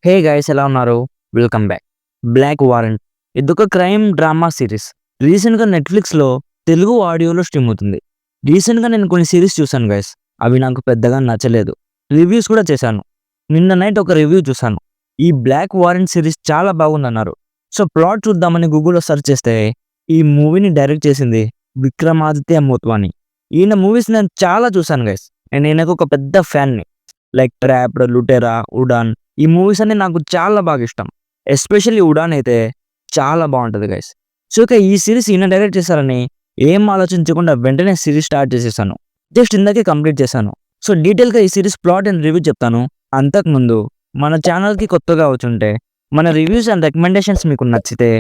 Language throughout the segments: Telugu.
హే గైస్ ఎలా ఉన్నారు? Welcome back. 'బ్లాక్ వారెంట్' ఇదొక క్రైమ్ డ్రామా సిరీస్. రీసెంట్‌గా నెట్‌ఫ్లిక్స్‌లో తెలుగు ఆడియోలో స్ట్రీమ్ అవుతుంది. రీసెంట్‌గా నేను కొన్ని సిరీస్ చూసాను గైస్. అవి నాకు పెద్దగా నచ్చలేదు. రివ్యూస్ కూడా చేశాను. నిన్న నైట్ ఒక రివ్యూ చూసాను. ఈ 'బ్లాక్ వారెంట్' సిరీస్ చాలా బాగుందన్నారు. సో ప్లాట్ చూద్దామని గూగుల్‌లో సెర్చ్ చేస్తే ఈ మూవీని డైరెక్ట్ చేసింది 'విక్రమాదిత్య మోత్వాని'. ఈయన మూవీస్ నేను చాలా చూసాను గైస్. నేను ఈయనకు ఒక పెద్ద ఫ్యాన్‌ని. లైక్ 'ట్రాప్డ్', 'లుటెరా', 'ఉడాన్' ఈ మూవీస్ అన్నీ నాకు చాలా బాగా ఇష్టం. ఎస్పెషల్లీ 'ఉడాన్' అయితే చాలా బావుంటది గైస్. సో, ఇక ఈ సీరీస్ ఈయన డైరెక్ట్ చేశారని ఏం ఆలోచించకుండా వెంటనే సీరీస్ స్టార్ట్ చేసేసాను. జస్ట్ ఇందాకే కంప్లీట్ చేశాను. సో, డీటెయిల్‌గా ఈ సీరీస్ ప్లాట్ అండ్ రివ్యూ చెప్తాను. అంతకుముందు మన ఛానల్‌కి కొత్తగా వచ్చుంటే మన రివ్యూస్ అండ్ రికమెండేషన్స్ మీకు నచ్చితే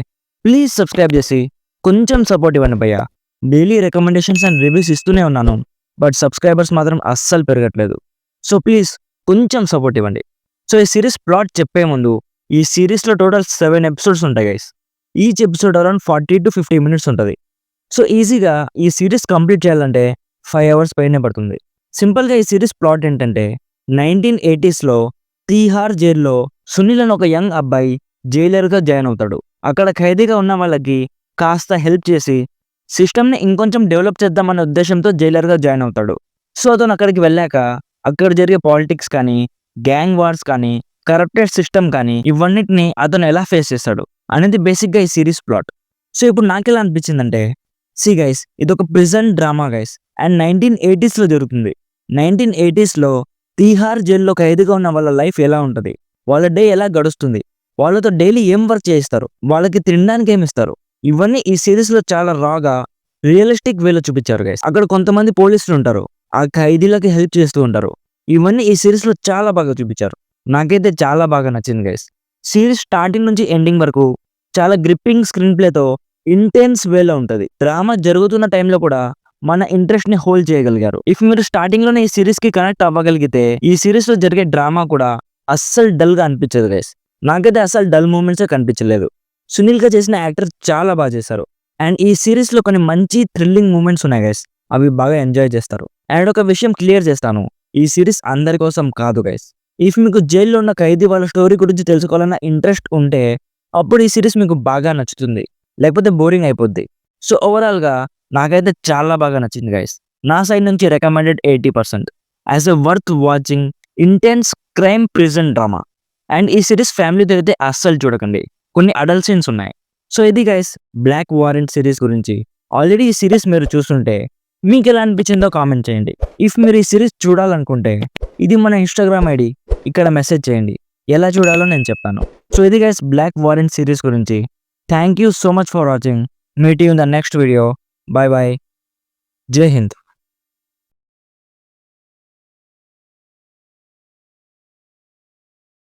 ప్లీజ్ సబ్స్క్రైబ్ చేసి కొంచెం సపోర్ట్ ఇవ్వండి భయ్యా. డైలీ రికమెండేషన్స్ అండ్ రివ్యూస్ ఇస్తూనే ఉన్నాను. బట్ సబ్స్క్రైబర్స్ మాత్రం అస్సలు పెరగట్లేదు. సో, ప్లీజ్ కొంచెం సపోర్ట్ ఇవ్వండి. సో, ఈ సీరీస్ ప్లాట్ చెప్పే ముందు ఈ సీరీస్‌లో టోటల్ 7 ఎపిసోడ్స్ ఉంటాయి guys. Each episode around 40-50 minutes ఉంటది. సో, ఈజీగా ఈ సీరీస్ కంప్లీట్ చేయాలంటే 5 అవర్స్ పైనే పడుతుంది. సింపుల్‌గా ఈ సీరీస్ ప్లాట్ ఏంటంటే 1980స్‌లో తీహార్ జైల్‌లో సునీల్ అని ఒక యంగ్ అబ్బాయి జైలర్‌గా జాయిన్ అవుతాడు. అక్కడ ఖైదీగా ఉన్న వాళ్ళకి కాస్త హెల్ప్ చేసి సిస్టమ్‌ని ఇంకొంచెం డెవలప్ చేద్దామనే ఉద్దేశంతో జైలర్‌గా జాయిన్ అవుతాడు. సో, అతను అక్కడికి వెళ్ళాక అక్కడ జరిగే పాలిటిక్స్ కానీ, గ్యాంగ్ వార్స్ కానీ, కరప్టెడ్ సిస్టమ్ కానీ ఇవన్నిటిని అతను ఎలా ఫేస్ చేస్తాడు అనేది బేసిక్‌గా ఈ సీరీస్ ప్లాట్. సో, ఇప్పుడు నాకెలా అనిపించిందంటే గైస్ ఇదొక ప్రిజన్ డ్రామా గైస్. అండ్ 1980స్‌లో జరుగుతుంది. 1980స్‌లో తీహార్ జైల్‌లో ఖైదీగా ఉన్న వాళ్ళ లైఫ్ ఎలా ఉంటది? వాళ్ళ డే ఎలా గడుస్తుంది? వాళ్ళతో డైలీ ఏం వర్క్ చేయిస్తారు? వాళ్ళకి తినడానికి ఏమిస్తారు? ఇవన్నీ ఈ సీరీస్‌లో చాలా రాగా రియలిస్టిక్ వేలో చూపించారు గైస్. అక్కడ కొంతమంది పోలీసులు ఉంటారు. ఆ ఖైదీలకి హెల్ప్ చేస్తూ ఉంటారు. ఇవన్నీ ఈ సీరీస్‌లో చాలా బాగా చూపించారు. నాకైతే చాలా బాగా నచ్చింది గైస్. సీరీస్ స్టార్టింగ్ నుంచి ఎండింగ్ వరకు చాలా గ్రిప్పింగ్ స్క్రీన్ ప్లేతో ఇంటెన్స్ వేలో ఉంటది. డ్రామా జరుగుతున్న టైంలో కూడా మన ఇంట్రెస్ట్‌ని హోల్డ్ చేయగలిగారు. ఇఫ్ మీరు స్టార్టింగ్‌లోనే ఈ సీరీస్‌కి కనెక్ట్ అవ్వగలిగితే ఈ సీరీస్‌లో జరిగే డ్రామా కూడా అస్సలు డల్‌గా అనిపించదు గైస్. నాకైతే అసలు డల్ మూమెంట్సే కనిపించలేదు. సునీల్‌గా చేసిన యాక్టర్ చాలా బాగా చేశారు. అండ్ ఈ సీరీస్‌లో కొన్ని మంచి థ్రిల్లింగ్ మూమెంట్స్ ఉన్నాయి గైస్. అవి బాగా ఎంజాయ్ చేస్తారు. అండ్ ఒక విషయం క్లియర్ చేస్తాను. ఈ సీరీస్ అందరి కోసం కాదు గైస్. ఇఫ్ మీకు జైల్‌లో ఉన్న ఖైదీ వాళ్ళ స్టోరీ గురించి తెలుసుకోవాలన్న ఇంట్రెస్ట్ ఉంటే అప్పుడు ఈ సీరీస్ మీకు బాగా నచ్చుతుంది. లేకపోతే బోరింగ్ అయిపోద్ది. సో, ఓవరాల్‌గా నాకైతే చాలా బాగా నచ్చింది గైస్. నా సైడ్ నుంచి recommended 80% as a worth watching intense crime prison drama. And ఈ సీరీస్ ఫ్యామిలీతో అయితే అస్సలు చూడకండి. కొన్ని అడల్ట్ సీన్స్ ఉన్నాయి. సో, ఇది గైస్ 'బ్లాక్ వారెంట్' సీరీస్ గురించి. ఆల్రెడీ ఈ సీరీస్ మీరు చూస్తుంటే మీకెలా అనిపించిందో కామెంట్ చేయండి. ఇఫ్ మీరు ఈ సీరీస్ చూడాలనుకుంటే ఇది మన ఇన్‌స్టాగ్రామ్ ఐడీ. ఇక్కడ మెసేజ్ చేయండి. ఎలా చూడాలో నేను చెప్తాను. సో, ఇది గైస్ 'బ్లాక్ వారెంట్' సీరీస్ గురించి. Thank you so much for watching. Meet you in the next video. By by. జై హింద్.